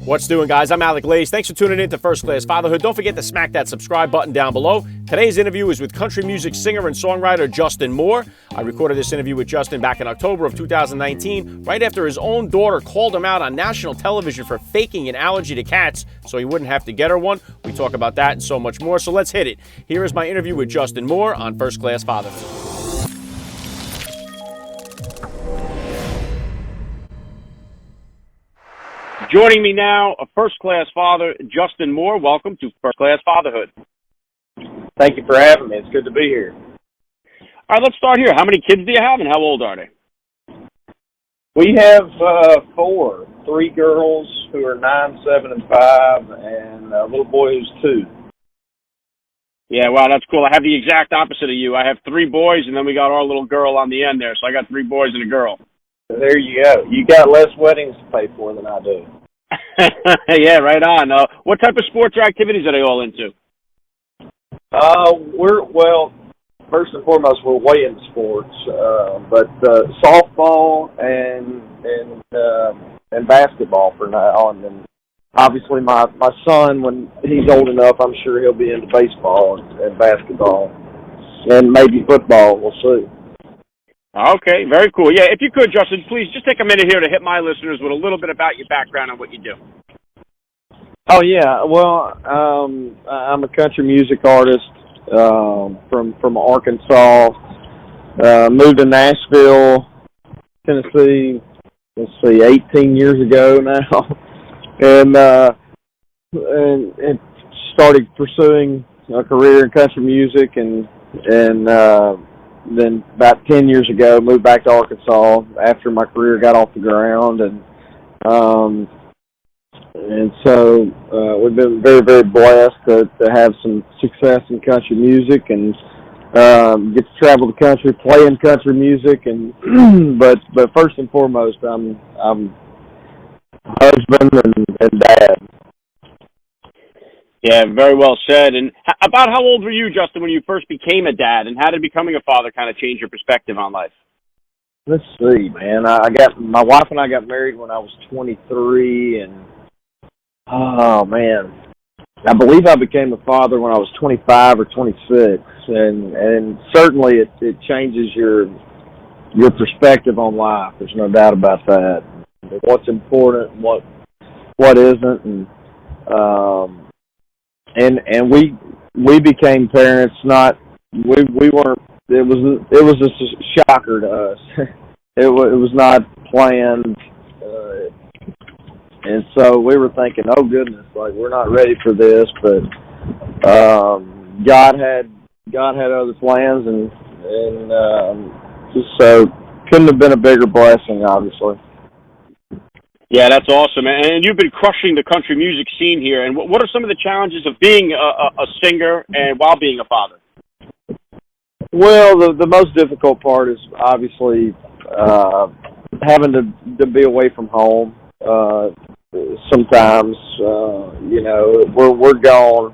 What's doing, guys? I'm Alec. Thanks for tuning in to First Class Fatherhood. Don't forget to smack that subscribe button down below. Today's interview is with country music singer and songwriter Justin Moore. I recorded this interview with Justin back in October of 2019, right after his own daughter called him out on national television for faking an allergy to cats so he wouldn't have to get her one. We talk about that and so much more, so let's hit it. Here is my interview with Justin Moore on First Class Fatherhood. Joining me now, a first-class father, Justin Moore. Welcome to First-Class Fatherhood. Thank you for having me. It's good to be here. All right, let's start here. How many kids do you have, and how old are they? We have four. 3 girls who are 9, 7, and 5, and a little boy who's 2. Yeah, wow, that's cool. I have the exact opposite of you. I have 3 boys, and then we got our little girl on the end there, so I got 3 boys and a girl. There you go. You got less weddings to pay for than I do. Yeah, right on. What type of sports or activities are they all into? First and foremost, we're way into sports, but softball and basketball for now. And then obviously my son, when he's old enough, I'm sure he'll be into baseball and basketball and maybe football. We'll see. Okay, very cool. Yeah, if you could, Justin, please just take a minute here to hit my listeners with a little bit about your background and what you do. Oh, yeah. Well, I'm a country music artist from Arkansas. Moved to Nashville, Tennessee, 18 years ago now. and started pursuing a career in country music and then about 10 years ago, moved back to Arkansas after my career got off the ground, and so we've been very, very blessed to have some success in country music and get to travel the country, play in country music, and but first and foremost, I'm husband and dad. Yeah, very well said. And about how old were you, Justin, when you first became a dad, and how did becoming a father kind of change your perspective on life? Let's see, man. My wife and I got married when I was 23, and oh man, I believe I became a father when I was 25 or 26, and certainly it changes your perspective on life. There's no doubt about that. What's important, what isn't, and we became parents. We weren't. It was just a shocker to us. It was not planned, and so we were thinking, oh goodness, like we're not ready for this. But God had other plans, and so couldn't have been a bigger blessing, obviously. Yeah, that's awesome. And you've been crushing the country music scene here. And what are some of the challenges of being a singer and while being a father? Well, the most difficult part is obviously having to be away from home. Sometimes, we're gone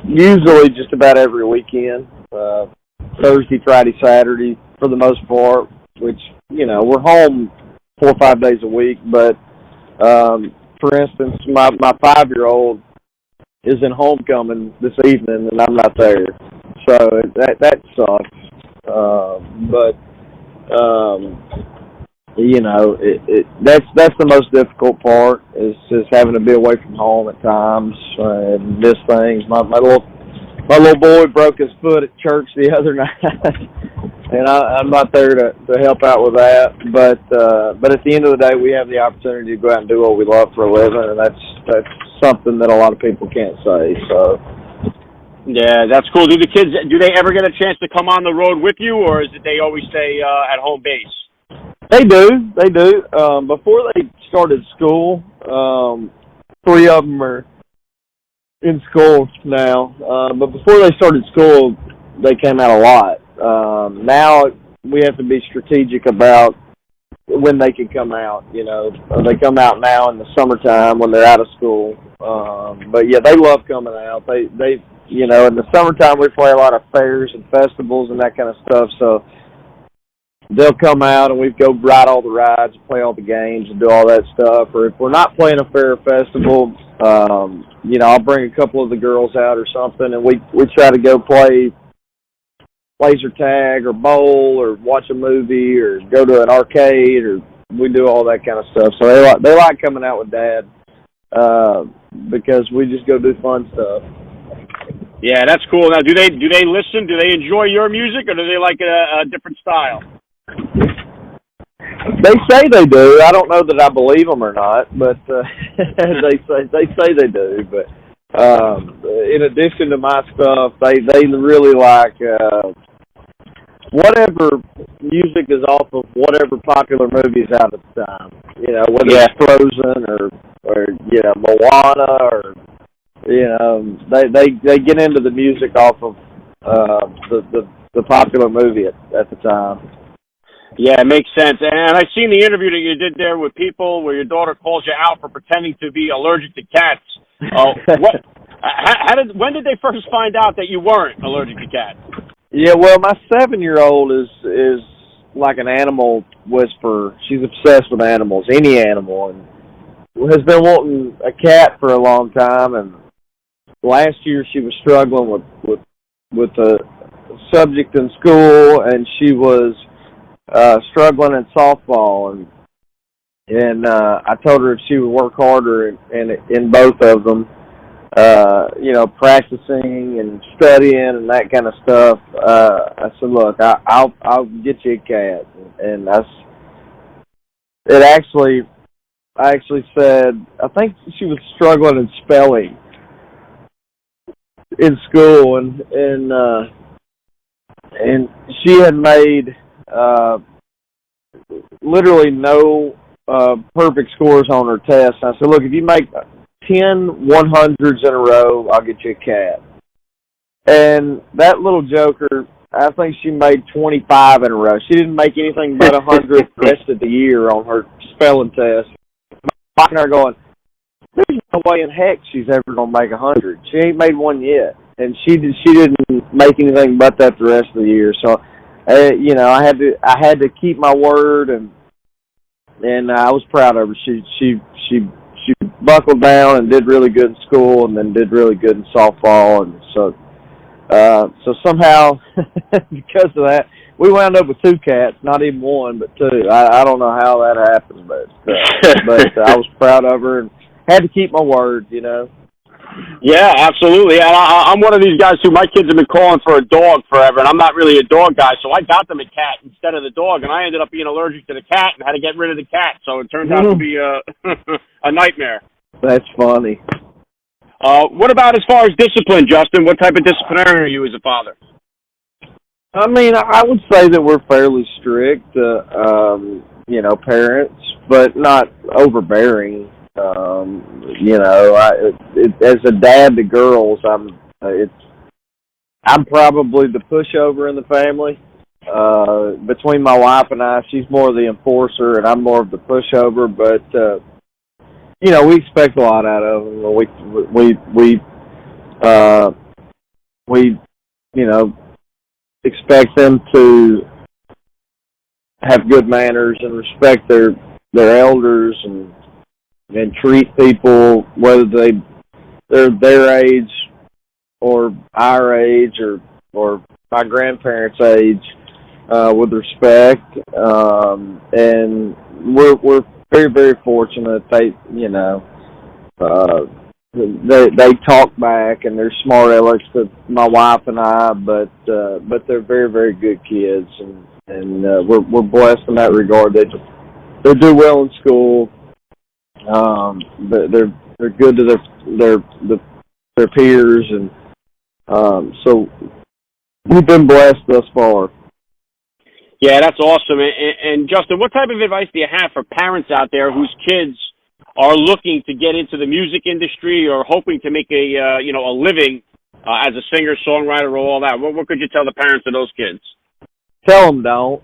usually just about every weekend, Thursday, Friday, Saturday for the most part, which, we're home 4 or 5 days a week, but for instance, my 5-year-old is in homecoming this evening, and I'm not there, so that sucks. That's the most difficult part is just having to be away from home at times and miss things. My little boy broke his foot at church the other night. And I'm not there to help out with that, but at the end of the day, we have the opportunity to go out and do what we love for a living, and that's something that a lot of people can't say. So, yeah, that's cool. Do they ever get a chance to come on the road with you, or is it they always stay at home base? They do. Before they started school, 3 of them are in school now, but before they started school, they came out a lot. Now we have to be strategic about when they can come out. They come out now in the summertime when they're out of school. But yeah, they love coming out. They in the summertime we play a lot of fairs and festivals and that kind of stuff. So they'll come out and we go ride all the rides, play all the games, and do all that stuff. Or if we're not playing a fair festival, I'll bring a couple of the girls out or something, and we try to go play laser tag or bowl or watch a movie or go to an arcade, or we do all that kind of stuff. So they like coming out with Dad because we just go do fun stuff. Yeah, that's cool. Now, do they listen? Do they enjoy your music, or do they like a different style? They say they do. I don't know that I believe them or not, but they say they do. But in addition to my stuff, they really like whatever music is off of whatever popular movie is out at the time. Whether it's Frozen or Moana, or they get into the music off of the popular movie at the time. Yeah, it makes sense. And I've seen the interview that you did there with People, where your daughter calls you out for pretending to be allergic to cats. When did they first find out that you weren't allergic to cats? Yeah, well, my 7-year-old is like an animal whisperer. She's obsessed with animals, any animal, and has been wanting a cat for a long time. And last year she was struggling with a subject in school, and she was struggling in softball, and I told her if she would work harder in both of them, practicing and studying and that kind of stuff. I said, look, I'll get you a cat, and I actually said, I think she was struggling in spelling in school, and she had made literally no perfect scores on her test. I said, look, if you make 10 100s in a row, I'll get you a cat. And that little joker, I think she made 25 in a row. She didn't make anything but 100 the rest of the year on her spelling test. I'm there going, there's no way in heck she's ever going to make 100. She ain't made one yet. And she didn't make anything but that the rest of the year. So, I had to keep my word, and I was proud of her. She buckled down and did really good in school, and then did really good in softball, and so somehow because of that, we wound up with 2 cats, not even 1, but 2. I don't know how that happened, but I was proud of her and had to keep my word, Yeah, absolutely. And I'm one of these guys who my kids have been calling for a dog forever, and I'm not really a dog guy, so I got them a cat instead of the dog, and I ended up being allergic to the cat and had to get rid of the cat, so it turned out to be a nightmare. That's funny. What about as far as discipline, Justin? What type of disciplinarian are you as a father? I mean, I would say that we're fairly strict, parents, but not overbearing. As a dad to girls, I'm probably the pushover in the family. Between my wife and I, she's more the enforcer, and I'm more of the pushover. But we expect a lot out of them. We expect them to have good manners and respect their elders and treat people, whether they're their age or our age or my grandparents' age, with respect. And we're very, very fortunate. They talk back, and they're smart alecks to my wife and I, but they're very, very good kids, and we're blessed in that regard. They do well in school. They're good to their peers, and so we've been blessed thus far. Yeah, that's awesome. And Justin, what type of advice do you have for parents out there whose kids are looking to get into the music industry or hoping to make a living as a singer, songwriter, or all that? What could you tell the parents of those kids? Tell them don't.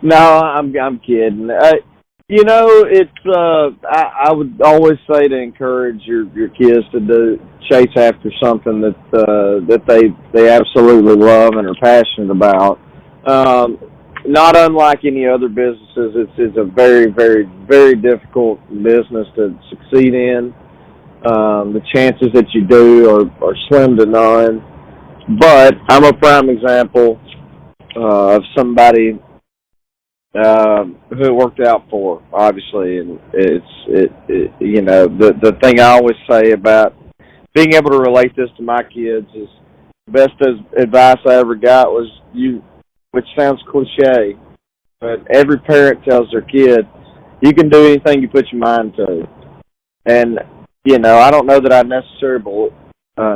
No, I'm kidding. I would always say to encourage your kids to chase after something that they absolutely love and are passionate about. Not unlike any other businesses, it's a very, very, very difficult business to succeed in. The chances that you do are slim to none. But I'm a prime example of somebody who it worked out for, obviously. And the thing I always say about being able to relate this to my kids is the best advice I ever got was which sounds cliche, but every parent tells their kid, you can do anything you put your mind to. And, I don't know that I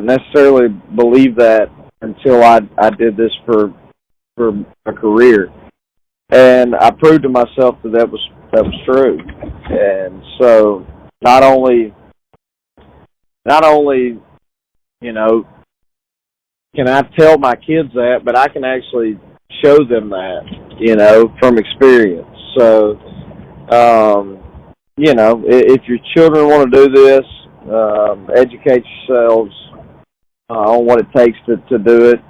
necessarily believe that until I did this for a career. And I proved to myself that was true. And so not only, can I tell my kids that, but I can actually show them that, from experience. So, if your children want to do this, educate yourselves on what it takes to do it,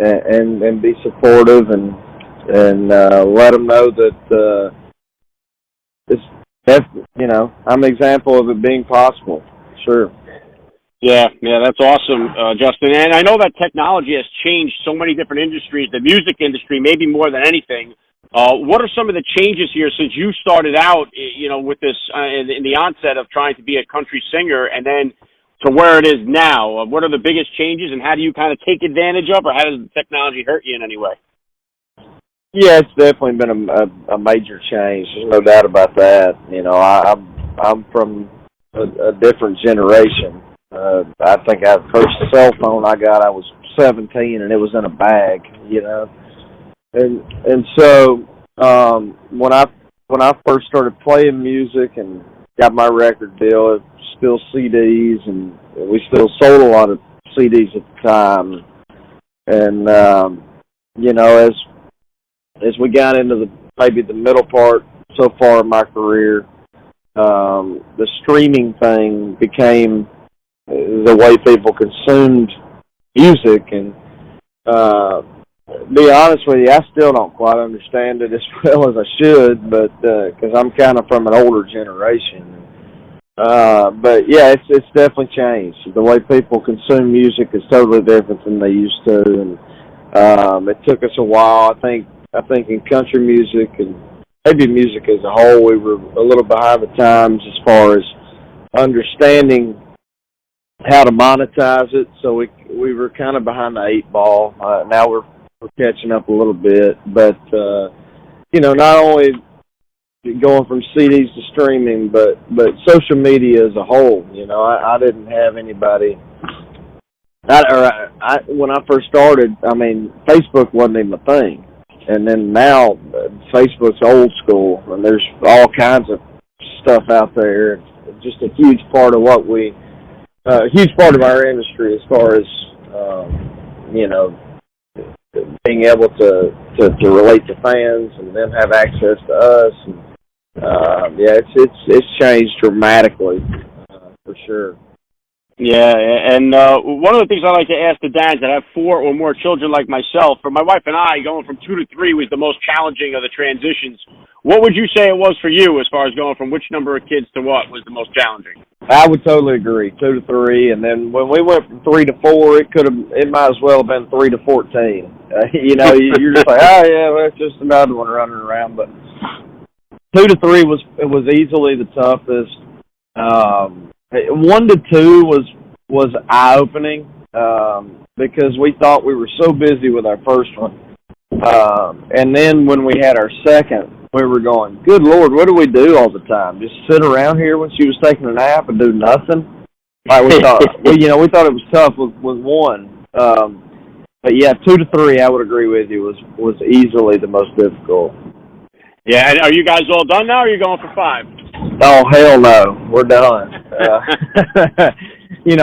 and be supportive and let them know that I'm an example of it being possible. Sure. Yeah, that's awesome, Justin. And I know that technology has changed so many different industries, the music industry maybe more than anything. What are some of the changes here since you started out, with this in the onset of trying to be a country singer and then to where it is now? What are the biggest changes, and how do you kind of take advantage of, or how does the technology hurt you in any way? Yeah, it's definitely been a major change. There's no doubt about that. I'm from a different generation. I think the first cell phone I got, I was 17, and it was in a bag, And so when I first started playing music and got my record deal, it was still CDs, and we still sold a lot of CDs at the time. And as we got into maybe the middle part so far in my career, the streaming thing became the way people consumed music. And be honest with you, I still don't quite understand it as well as I should, but because I'm kind of from an older generation. But yeah, it's definitely changed. The way people consume music is totally different than they used to, and it took us a while. I think in country music and maybe music as a whole, we were a little behind the times as far as understanding how to monetize it. So we were kind of behind the eight ball. Now we're catching up a little bit, but not only going from CDs to streaming, but social media as a whole. I didn't have anybody. When I first started, Facebook wasn't even a thing. And then now, Facebook's old school, and there's all kinds of stuff out there. It's just a huge part of a huge part of our industry as far as, being able to relate to fans and then have access to us. And, it's changed dramatically, for sure. Yeah, and one of the things I like to ask the dads that have 4 or more children like myself, for my wife and I, going from 2 to 3 was the most challenging of the transitions. What would you say it was for you as far as going from which number of kids to what was the most challenging? I would totally agree, 2 to 3, and then when we went from 3 to 4, it might as well have been 3 to 14. You're just like, oh yeah, well, it's just another one running around. But 2 to 3 was easily the toughest. 1 to 2 was eye-opening because we thought we were so busy with our first one. And then when we had our second, we were going, good Lord, what do we do all the time? Just sit around here when she was taking a nap and do nothing? Like we thought, we thought it was tough with 1. But yeah, 2 to 3, I would agree with you, was easily the most difficult. Yeah, and are you guys all done now, or are you going for 5? Oh, hell no. We're done.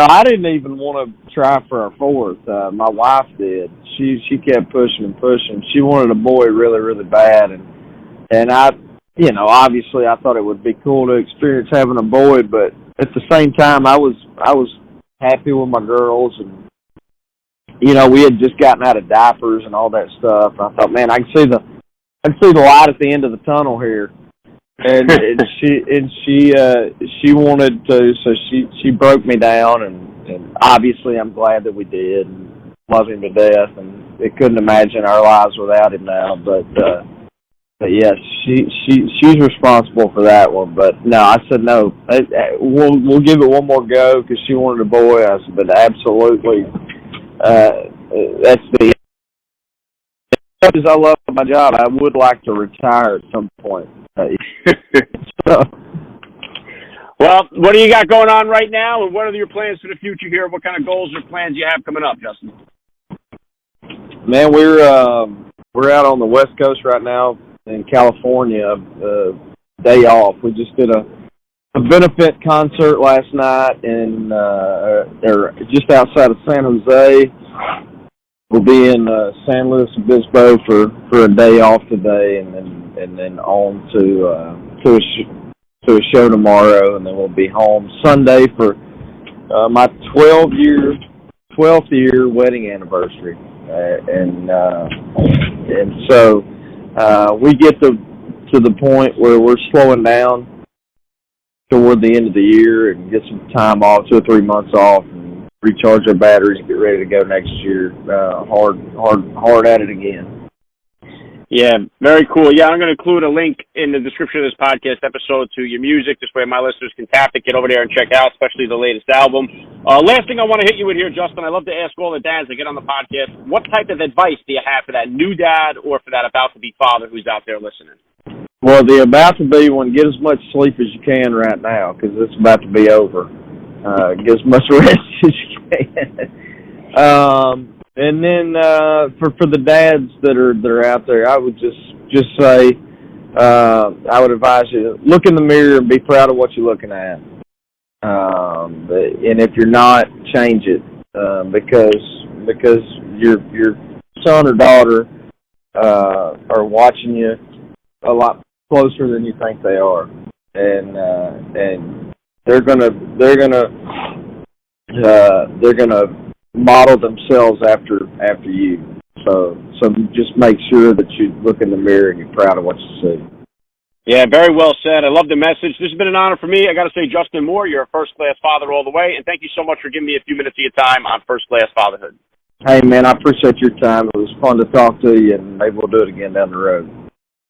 I didn't even want to try for our 4th. My wife did. She kept pushing and pushing. She wanted a boy really, really bad. And I, obviously I thought it would be cool to experience having a boy, but at the same time, I was happy with my girls. And we had just gotten out of diapers and all that stuff. And I thought, man, I can see the light at the end of the tunnel here. And she wanted to, so she broke me down, and obviously I'm glad that we did, and love him to death, and we couldn't imagine our lives without him now. But yes, she's responsible for that one. But no, I said no. We'll give it one more go because she wanted a boy. I said, but absolutely, that's the. As I love my job, I would like to retire at some point. So. Well, what do you got going on right now, and what are your plans for the future here? What kind of goals or plans you have coming up, Justin? Man, we're out on the West Coast right now in California. Day off. We just did a benefit concert last night in just outside of San Jose. We'll be in San Luis Obispo for a day off today, and then on to a show tomorrow, and then we'll be home Sunday for my 12th year wedding anniversary, and so we get to the point where we're slowing down toward the end of the year and get some time off, 2 or 3 months off, and recharge our batteries and get ready to go next year. Hard at it again. Yeah, very cool. Yeah, I'm going to include a link in the description of this podcast episode to your music. This way my listeners can tap it, get over there and check out, especially the latest album. Last thing I want to hit you with here, Justin, I love to ask all the dads that get on the podcast, what type of advice do you have for that new dad or for that about-to-be father who's out there listening? Well, the about-to-be one, get as much sleep as you can right now because it's about to be over. Get as much rest as you can. And then for the dads that are out there, I would just say I would advise you look in the mirror and be proud of what you're looking at. And if you're not, change it because your son or daughter are watching you a lot closer than you think they are, and they're gonna model themselves after you. So just make sure that you look in the mirror and you're proud of what you see. Yeah, very well said. I love the message. This has been an honor for me. I got to say, Justin Moore, you're a first-class father all the way, and thank you so much for giving me a few minutes of your time on First-Class Fatherhood. Hey, man, I appreciate your time. It was fun to talk to you, and maybe we'll do it again down the road.